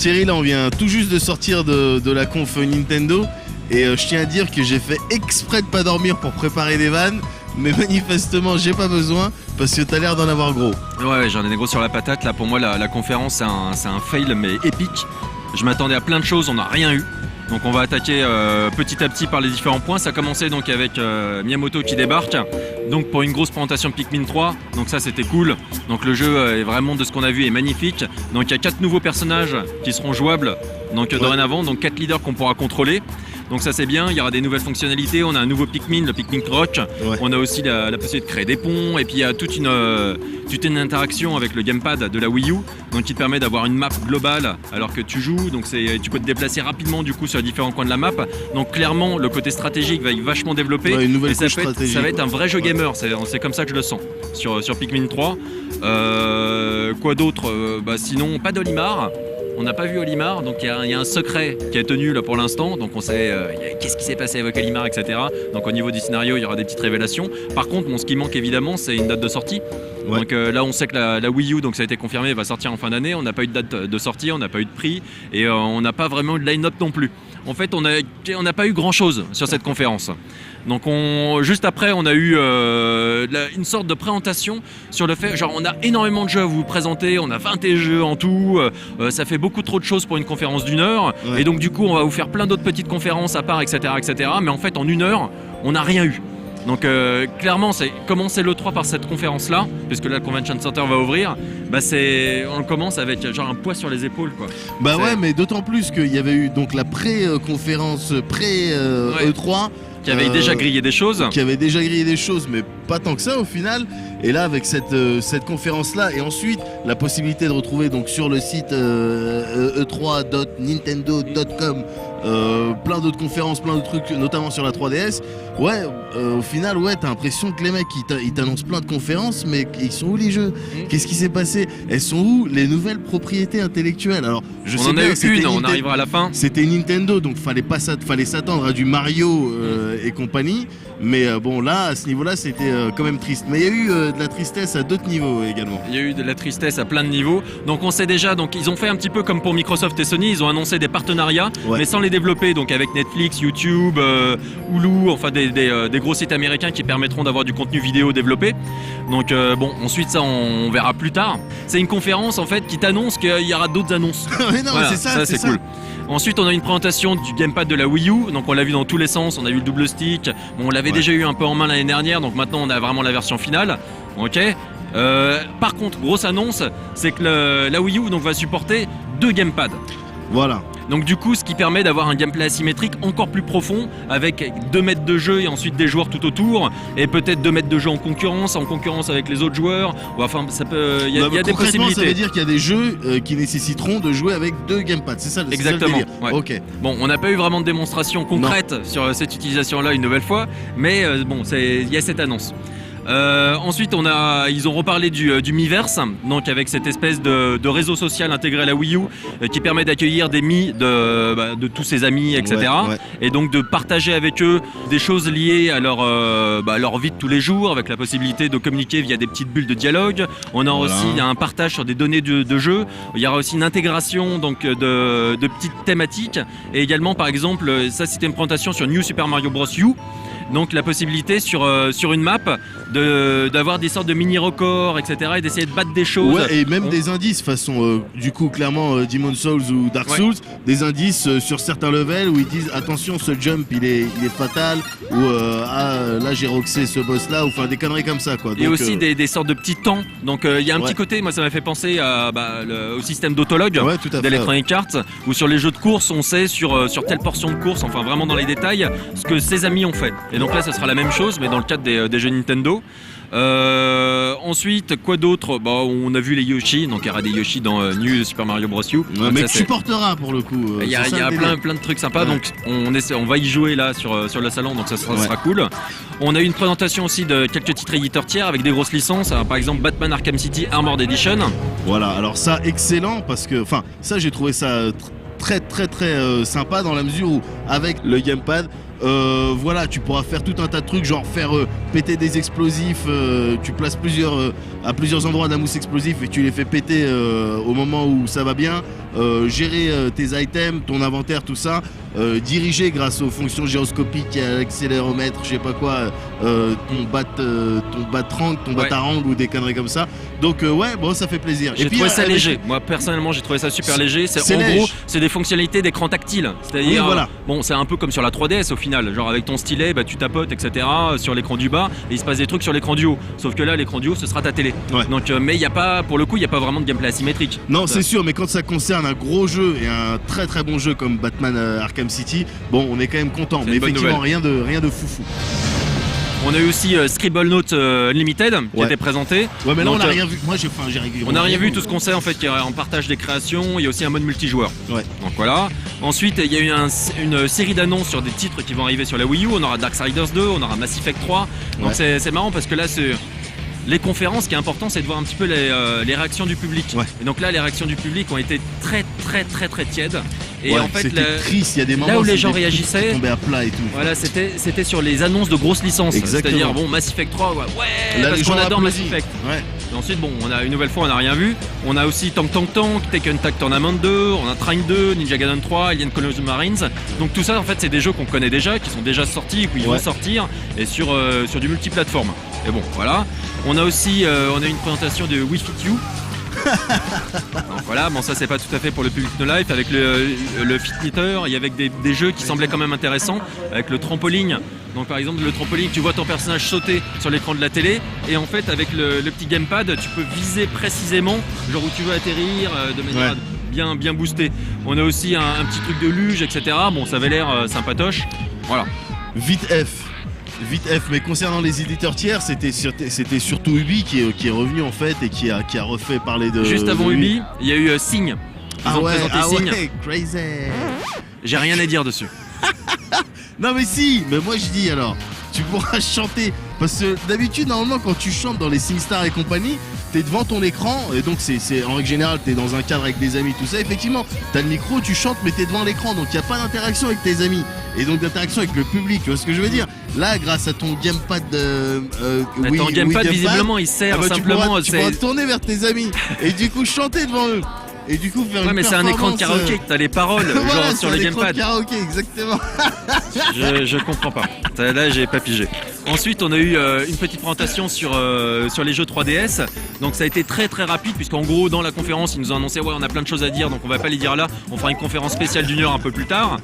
Thierry, là on vient tout juste de sortir de la conf Nintendo et je tiens à dire que j'ai fait exprès de pas dormir pour préparer des vannes, mais manifestement j'ai pas besoin parce que t'as l'air d'en avoir gros. Ouais, j'en ai des gros sur la patate. Là pour moi la conférence c'est un fail mais épique. Je m'attendais à plein de choses, on n'a rien eu. Donc on va attaquer petit à petit par les différents points. Ça a commencé donc avec Miyamoto qui débarque, donc pour une grosse présentation de Pikmin 3. Donc ça c'était cool. Donc le jeu est vraiment, de ce qu'on a vu, est magnifique. Donc il y a 4 nouveaux personnages qui seront jouables donc dorénavant, donc 4 leaders qu'on pourra contrôler. Donc ça c'est bien, il y aura des nouvelles fonctionnalités, on a un nouveau Pikmin, le Pikmin Rock, on a aussi la possibilité de créer des ponts, et puis il y a toute une interaction avec le gamepad de la Wii U, donc qui te permet d'avoir une map globale alors que tu joues, donc tu peux te déplacer rapidement du coup sur les différents coins de la map, donc clairement le côté stratégique va être vachement développé, une nouvelle et ça stratégie, va être un vrai jeu gamer, c'est comme ça que je le sens sur Pikmin 3. Quoi d'autre, sinon pas d'Olimar. On n'a pas vu Olimar, donc il y a un secret qui est tenu là pour l'instant, donc on sait qu'est-ce qui s'est passé avec Olimar, etc. Donc au niveau du scénario, il y aura des petites révélations. Par contre, ce qui manque évidemment, c'est une date de sortie. Ouais. Donc là, on sait que la Wii U, donc ça a été confirmé, va sortir en fin d'année. On n'a pas eu de date de sortie, on n'a pas eu de prix, et on n'a pas vraiment eu de line-up non plus. En fait, on n'a pas eu grand-chose sur cette conférence. Donc juste après, on a eu une sorte de présentation sur le fait, genre on a énormément de jeux à vous présenter, on a 20 jeux en tout, ça fait beaucoup trop de choses pour une conférence d'1 heure, et donc du coup on va vous faire plein d'autres petites conférences à part, etc. mais en fait en 1 heure, on n'a rien eu. Donc clairement, c'est commencer l'E3 par cette conférence-là, puisque là le Convention Center va ouvrir, on le commence avec genre un poids sur les épaules, quoi. Ouais, mais d'autant plus qu'il y avait eu donc la pré-conférence, E3, qui avait déjà grillé des choses. Mais pas tant que ça au final. Et là, avec cette conférence-là, et ensuite la possibilité de retrouver donc sur le site e3.nintendo.com plein d'autres conférences, plein d'autres trucs, notamment sur la 3DS. Au final, t'as l'impression que les mecs ils t'annoncent plein de conférences, mais ils sont où les jeux? Qu'est-ce qui s'est passé? Elles sont où les nouvelles propriétés intellectuelles? Alors, on en a eu une, on arrivera à la fin. C'était Nintendo, donc fallait s'attendre à du Mario et compagnie. Mais là, à ce niveau-là, c'était quand même triste. Mais il y a eu de la tristesse à d'autres niveaux également. Il y a eu de la tristesse à plein de niveaux. Donc on sait déjà, donc ils ont fait un petit peu comme pour Microsoft et Sony, ils ont annoncé des partenariats, mais sans les développer, donc avec Netflix, YouTube, Hulu, enfin des gros sites américains qui permettront d'avoir du contenu vidéo développé. Donc ensuite ça on verra plus tard. C'est une conférence en fait qui t'annonce qu'il y aura d'autres annonces. Mais non, voilà, c'est cool. Ensuite, on a une présentation du gamepad de la Wii U, donc on l'a vu dans tous les sens, on a vu le double stick, on l'avait déjà eu un peu en main l'année dernière, donc maintenant on a vraiment la version finale. Ok. Par contre, grosse annonce, c'est que la Wii U donc, va supporter 2 gamepads. Voilà. Donc du coup, ce qui permet d'avoir un gameplay asymétrique encore plus profond, avec 2 mètres de jeu et ensuite des joueurs tout autour, et peut-être 2 mètres de jeu en concurrence avec les autres joueurs. Enfin, ça peut, il y a des possibilités. Ça veut dire qu'il y a des jeux qui nécessiteront de jouer avec 2 gamepads. C'est ça. Exactement. Ça le délire. Ok. Bon, on n'a pas eu vraiment de démonstration concrète sur cette utilisation-là une nouvelle fois, mais il y a cette annonce. Ensuite, ils ont reparlé du Miiverse, donc avec cette espèce de réseau social intégré à la Wii U qui permet d'accueillir des Mi de tous ses amis, etc. Et donc de partager avec eux des choses liées à leur vie de tous les jours, avec la possibilité de communiquer via des petites bulles de dialogue. On a aussi un partage sur des données de jeu. Il y aura aussi une intégration donc de petites thématiques, et également par exemple, ça c'était une présentation sur New Super Mario Bros. U. Donc la possibilité sur une map d'avoir des sortes de mini-records, etc. et d'essayer de battre des choses. Et même des indices façon du coup clairement Demon's Souls ou Dark Souls, des indices sur certains levels où ils disent attention, ce jump il est fatal, ou là j'ai roxé ce boss là, ou enfin des conneries comme ça, quoi. Donc, et aussi des sortes de petits temps. Donc il y a un petit côté, moi ça m'a fait penser au système d'autologue d'Electronic Arts, où sur les jeux de course on sait sur telle portion de course, enfin vraiment dans les détails, ce que ses amis ont fait. Et donc là, ça sera la même chose, mais dans le cadre des jeux Nintendo. Ensuite, quoi d'autre? On a vu les Yoshi, donc il y aura des Yoshi dans New Super Mario Bros. U. Mais tu supporteras pour le coup. Il y a plein de trucs sympas, donc on va y jouer là sur le salon, donc ça sera cool. On a eu une présentation aussi de quelques titres éditeurs tiers avec des grosses licences, par exemple Batman Arkham City Armored Edition. Voilà, alors ça, excellent, parce que, ça j'ai trouvé ça très très très sympa, dans la mesure où avec le gamepad Voilà, tu pourras faire tout un tas de trucs, genre faire péter des explosifs. Tu places à plusieurs endroits de la mousse explosive et tu les fais péter au moment où ça va bien. Gérer tes items, ton inventaire, tout ça. Diriger grâce aux fonctions gyroscopiques, à l'accéléromètre, je sais pas quoi, ton bat-rank, ton batarang ou des conneries comme ça. Donc ouais, bon, ça fait plaisir. J'ai trouvé ça léger. Moi personnellement, j'ai trouvé ça super léger. En gros, c'est des fonctionnalités d'écran tactile. C'est-à-dire, oui, voilà. Bon, c'est un peu comme sur la 3DS au final. Genre avec ton stylet, bah, tu tapotes, etc. sur l'écran du bas et il se passe des trucs sur l'écran du haut. Sauf que là, l'écran du haut, ce sera ta télé. Ouais. Donc, mais il y a pas, pour le coup, il y a pas vraiment de gameplay asymétrique. Non, c'est sûr, mais quand ça concerne un gros jeu et un très très bon jeu comme Batman Arkham City, bon, on est quand même content. Mais effectivement, rien de foufou. On a eu aussi Scribble Note Unlimited qui était présenté. Ouais, mais là on n'a rien vu. Moi j'ai On n'a rien vu, tout ce qu'on sait en fait, qu'il y a en partage des créations, il y a aussi un mode multijoueur. Ouais. Donc voilà. Ensuite, il y a eu une série d'annonces sur des titres qui vont arriver sur la Wii U. On aura Darksiders 2, on aura Mass Effect 3. Donc c'est marrant parce que là les conférences, ce qui est important, c'est de voir un petit peu les réactions du public. Ouais. Et donc là, les réactions du public ont été très tièdes. Et en fait, c'était triste. Il y a des moments là où les gens réagissaient, tombaient à plat et tout. Voilà, c'était sur les annonces de grosses licences. C'est-à-dire, bon, Mass Effect 3, là, parce qu'on adore Mass Effect. Ouais. Et ensuite, bon, on a une nouvelle fois, on n'a rien vu. On a aussi Tank, Tekken Tag Tournament 2, on a Train 2, Ninja Gaiden 3, Alien Colonial Marines. Donc tout ça, en fait, c'est des jeux qu'on connaît déjà, qui sont déjà sortis, qui vont sortir, et sur du multiplateforme. Et bon, voilà. On a aussi on a une présentation de Wii Fit You. Donc voilà, bon ça c'est pas tout à fait pour le public No Life avec le Fitmeter et avec des jeux qui semblaient quand même intéressants avec le trampoline. Donc par exemple le trampoline, tu vois ton personnage sauter sur l'écran de la télé et en fait avec le petit gamepad tu peux viser précisément genre où tu veux atterrir de manière bien boostée. On a aussi un petit truc de luge, etc. Bon ça avait l'air sympatoche. Voilà. Vite F, mais concernant les éditeurs tiers, c'était surtout Ubi qui est revenu en fait et qui a refait parler de. Juste avant Ubi, il y a eu Sign. Ils ont présenté Sign. Ouais, crazy. J'ai rien à dire dessus. Non mais si, mais moi je dis alors, tu pourras chanter parce que d'habitude normalement quand tu chantes dans les SingStar et compagnie, t'es devant ton écran et donc c'est en règle générale t'es dans un cadre avec des amis tout ça. Effectivement, t'as le micro, tu chantes mais t'es devant l'écran donc il y a pas d'interaction avec tes amis et donc d'interaction avec le public. Tu vois ce que je veux dire? Là, grâce à ton gamepad, ton gamepad visiblement il sert simplement. Tu pourras te tourner vers tes amis et du coup chanter devant eux. Et du coup faire une mais c'est un écran de karaoké, t'as les paroles voilà, genre sur le gamepad. De karaoké, exactement. je comprends pas. Là j'ai pas pigé. Ensuite on a eu une petite présentation sur les jeux 3DS. Donc ça a été très rapide puisqu'en gros dans la conférence ils nous ont annoncé on a plein de choses à dire donc on va pas les dire là. On fera une conférence spéciale d'1 heure un peu plus tard.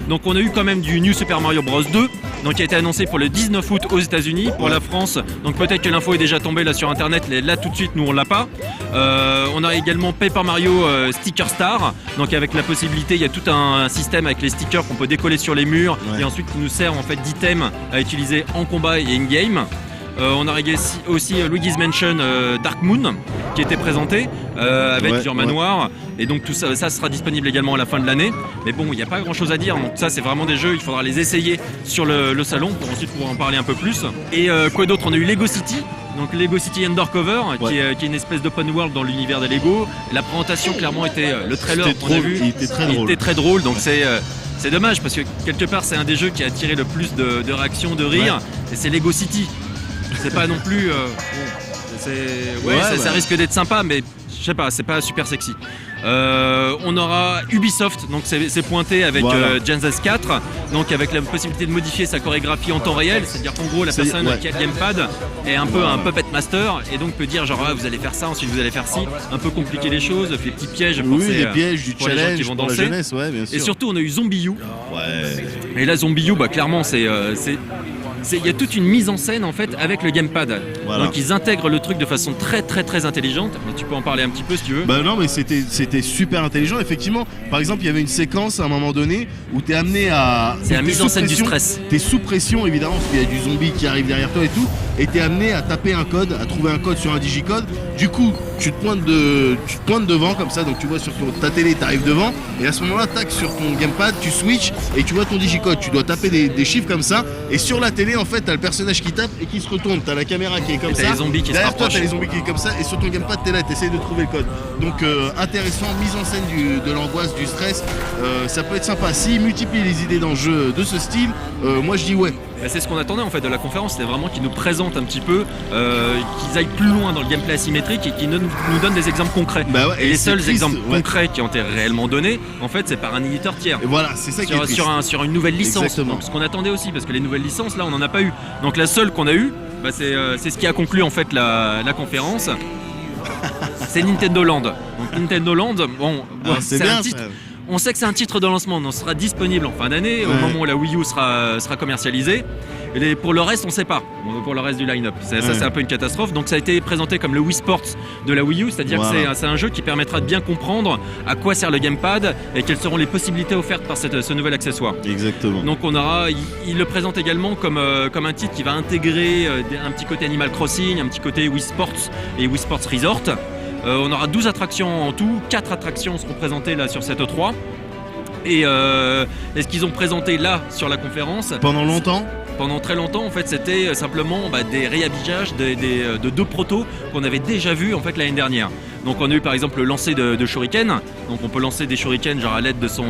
Donc on a eu quand même du New Super Mario Bros 2 donc qui a été annoncé pour le 19 août aux États-Unis. Pour la France, donc peut-être que l'info est déjà tombée là sur internet. Là tout de suite nous on l'a pas. On a également Paper Mario Sticker Star, donc avec la possibilité, il y a tout un système avec les stickers qu'on peut décoller sur les murs et ensuite qui nous sert en fait d'items à utiliser en combat et in-game. On a aussi Luigi's Mansion Dark Moon qui était présenté avec sur Manoir et donc tout ça sera disponible également à la fin de l'année. Mais bon, il n'y a pas grand chose à dire, donc ça c'est vraiment des jeux, il faudra les essayer sur le salon pour ensuite pouvoir en parler un peu plus. Et quoi d'autre? On a eu Lego City. Donc Lego City Undercover qui est une espèce d'open world dans l'univers des Lego. La présentation clairement était le trailer qu'on a vu. Il était très drôle. Donc c'est dommage parce que quelque part c'est un des jeux qui a attiré le plus de réactions, de rire et c'est Lego City. C'est pas non plus ça risque d'être sympa mais je sais pas, c'est pas super sexy. On aura Ubisoft, donc c'est pointé avec Genesis 4, donc avec la possibilité de modifier sa chorégraphie en temps réel, c'est-à-dire qu'en gros la personne qui a le gamepad est un peu un puppet master et donc peut dire genre vous allez faire ça, ensuite vous allez faire ci, un peu compliquer les choses, des petits pièges pour des pièges, du pour challenge les gens qui vont danser. Pour la jeunesse, bien sûr. Et surtout on a eu Zombie U. Et là Zombie U, clairement il y a toute une mise en scène en fait avec le gamepad. Voilà. Donc ils intègrent le truc de façon très intelligente. Mais tu peux en parler un petit peu si tu veux. Non mais c'était super intelligent effectivement. Par exemple il y avait une séquence à un moment donné où t'es amené à... C'est la mise en scène du stress. T'es sous pression évidemment parce qu'il y a du zombie qui arrive derrière toi et tout. Et t'es amené à taper un code, à trouver un code sur un digicode. Du coup tu te pointes devant comme ça, donc tu vois sur ta télé, t'arrives devant, et à ce moment-là, tac, sur ton gamepad, tu switches et tu vois ton digicode. Tu dois taper des chiffres comme ça, et sur la télé, en fait, t'as le personnage qui tape et qui se retourne. T'as la caméra qui est comme et ça. t'as les zombies qui se Derrière toi, rapprochent. t'as les zombies qui est comme ça, et sur ton gamepad, t'es là, t'essayes de trouver le code. Donc intéressant, mise en scène de l'angoisse, du stress, ça peut être sympa. S'ils multiplient les idées dans le jeu de ce style, moi je dis ouais. Bah, c'est ce qu'on attendait en fait de la conférence, c'était vraiment qu'ils nous présentent un petit peu, qu'ils aillent plus loin dans le gameplay asymétrique et qu'ils nous donnent des exemples concrets. Bah ouais, et les c'est seuls triste, exemples ouais. concrets qui ont été réellement donnés, en fait, c'est par un éditeur tiers. Et voilà, c'est ça qui est triste. Sur une nouvelle licence. Exactement. Donc, ce qu'on attendait aussi, parce que les nouvelles licences, là, on n'en a pas eu. Donc la seule qu'on a eue, bah, c'est ce qui a conclu en fait la conférence. C'est Nintendo Land. Donc Nintendo Land, bon, c'est c'est bien un titre. ça. On sait que c'est un titre de lancement, donc sera disponible en fin d'année, au Ouais. moment où la Wii U sera commercialisée. Et pour le reste, on ne sait pas. Pour le reste du line-up. Ça, Ouais. c'est un peu une catastrophe. Donc, ça a été présenté comme le Wii Sports de la Wii U, c'est-à-dire Voilà. que c'est un jeu qui permettra de bien comprendre à quoi sert le gamepad et quelles seront les possibilités offertes par ce nouvel accessoire. Exactement. Donc, il le présente également comme un titre qui va intégrer un petit côté Animal Crossing, un petit côté Wii Sports et Wii Sports Resort. On aura 12 attractions en tout, 4 attractions seront présentées là sur cette E3. Et ce qu'ils ont présenté là sur la conférence, pendant très longtemps, en fait, c'était simplement des réhabillages de deux protos qu'on avait déjà vus en fait l'année dernière. Donc on a eu par exemple le lancer de shuriken, donc on peut lancer des shurikens genre à l'aide de son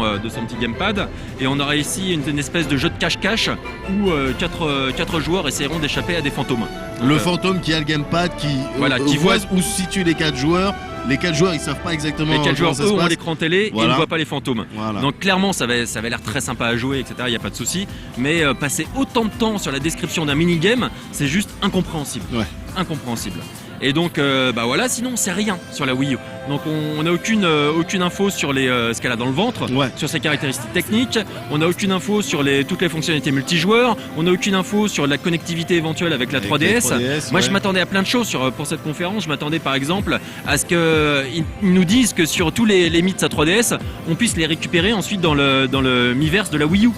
petit gamepad, et on aura ici une espèce de jeu de cache-cache où 4 joueurs essaieront d'échapper à des fantômes. Donc, le fantôme qui a le gamepad qui voit où se situent les 4 joueurs. Les 4 joueurs, ils savent pas exactement. les 4 joueurs, comment ça eux, se ont passe. l'écran télé et Voilà. ils ne voient pas les fantômes. Voilà. Donc clairement, ça avait l'air très sympa à jouer, etc. Il n'y a pas de souci. Mais passer autant de temps sur la description d'un minigame, c'est juste incompréhensible. Ouais. Incompréhensible. Et donc, voilà, sinon, c'est rien sur la Wii U. Donc, on n'a aucune info sur ce qu'elle a dans le ventre, Ouais. sur ses caractéristiques techniques. On n'a aucune info sur toutes les fonctionnalités multijoueurs. On n'a aucune info sur la connectivité éventuelle avec la 3DS. Moi, je m'attendais à plein de choses pour cette conférence. Je m'attendais, par exemple, à ce qu'ils nous disent que sur tous les mythes de sa 3DS, on puisse les récupérer ensuite dans le Miiverse de la Wii U.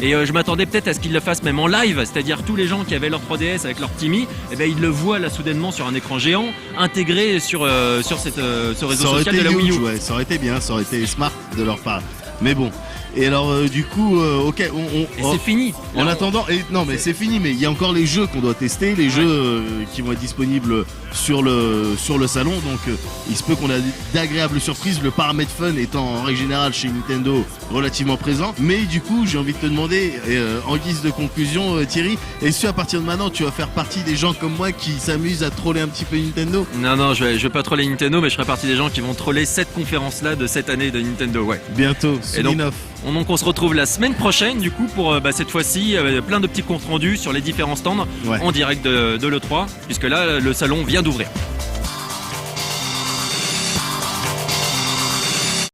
Et je m'attendais peut-être à ce qu'ils le fassent même en live, c'est-à-dire tous les gens qui avaient leur 3DS avec leur Timmy, ils le voient là soudainement sur un écran géant, intégré sur ce réseau Ça aurait social été de la Wii U. huge, ouais, ça aurait été bien, ça aurait été smart de leur part. Mais bon. Et alors du coup, ok, Et c'est fini. En Là, attendant, non mais c'est fini, mais il y a encore les jeux qu'on doit tester, les jeux qui vont être disponibles sur le salon, donc il se peut qu'on ait d'agréables surprises, le paramètre fun étant en règle générale chez Nintendo relativement présent. Mais du coup, j'ai envie de te demander, en guise de conclusion, Thierry, est-ce qu'à partir de maintenant, tu vas faire partie des gens comme moi qui s'amusent à troller un petit peu Nintendo? Non, je vais pas troller Nintendo, mais je ferai partie des gens qui vont troller cette conférence-là de cette année de Nintendo, ouais. Bientôt, Et donc, spin-off. on se retrouve la semaine prochaine, du coup, pour cette fois-ci, plein de petits comptes rendus sur les différents stands Ouais. en direct de l'E3, puisque là, le salon vient d'ouvrir.